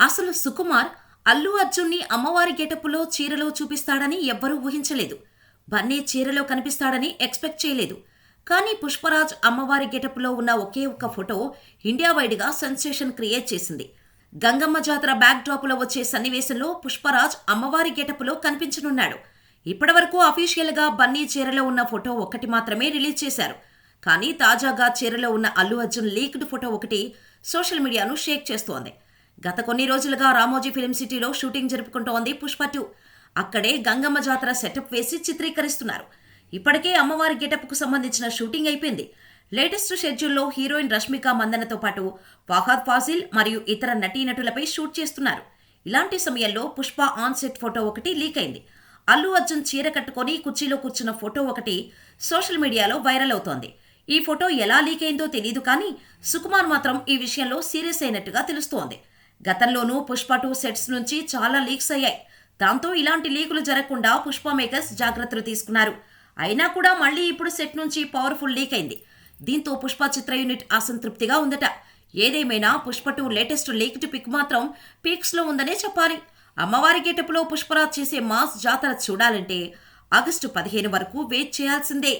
అసలు సుకుమార్ అల్లు అర్జున్ని అమ్మవారి గెటప్పులో చీరలో చూపిస్తాడని ఎవ్వరూ ఊహించలేదు. బన్నీ చీరలో కనిపిస్తాడని ఎక్స్పెక్ట్ చేయలేదు. కానీ పుష్పరాజ్ అమ్మవారి గెటప్లో ఉన్న ఒకే ఒక్క ఫోటో ఇండియా వైడ్గా సెన్సేషన్ క్రియేట్ చేసింది. గంగమ్మ జాతర బ్యాక్ డ్రాప్లో వచ్చే సన్నివేశంలో పుష్పరాజ్ అమ్మవారి గెటప్లో కనిపించనున్నాడు. ఇప్పటివరకు అఫీషియల్గా బన్నీ చీరలో ఉన్న ఫోటో ఒక్కటి మాత్రమే రిలీజ్ చేశారు. కానీ తాజాగా చీరలో ఉన్న అల్లు అర్జున్ లీక్డ్ ఫోటో ఒకటి సోషల్ మీడియాను షేక్ చేస్తోంది. గత కొన్ని రోజులుగా రామోజీ ఫిల్మ్ సిటీలో షూటింగ్ జరుపుకుంటోంది పుష్ప 2. అక్కడే గంగమ్మ జాతర సెటప్ వేసి చిత్రీకరిస్తున్నారు. ఇప్పటికే అమ్మవారి గెటప్కు సంబంధించిన షూటింగ్ అయిపోయింది. లేటెస్ట్ షెడ్యూల్లో హీరోయిన్ రష్మిక మందనతో పాటు ఫహద్ ఫాజిల్ మరియు ఇతర నటీనటులపై షూట్ చేస్తున్నారు. ఇలాంటి సమయంలో పుష్ప ఆన్ సెట్ ఫోటో ఒకటి లీక్ అయింది. అల్లు అర్జున్ చీర కట్టుకొని కుర్చీలో కూర్చున్న ఫోటో ఒకటి సోషల్ మీడియాలో వైరల్ అవుతోంది. ఈ ఫోటో ఎలా లీక్ అయిందో తెలియదు కానీ సుకుమార్ మాత్రం ఈ విషయంలో సీరియస్ అయినట్టుగా తెలుస్తోంది. గతంలోనూ పుష్ప 2 సెట్స్ నుంచి చాలా లీక్స్ అయ్యాయి. దాంతో ఇలాంటి లీకులు జరగకుండా పుష్ప మేకర్స్ జాగ్రత్తలు తీసుకున్నారు. అయినా కూడా మళ్లీ ఇప్పుడు సెట్ నుంచి పవర్ఫుల్ లీక్ అయింది. దీంతో పుష్ప చిత్ర యూనిట్ అసంతృప్తిగా ఉందట. ఏదేమైనా పుష్ప 2 లేటెస్ట్ లీక్డ్ పిక్ మాత్రం పీక్స్లో ఉందనే చెప్పాలి. అమ్మవారి గెటప్లో పుష్పరాజ్ చేసే మాస్ జాతర చూడాలంటే ఆగస్టు 15 వరకు వెయిట్ చేయాల్సిందే.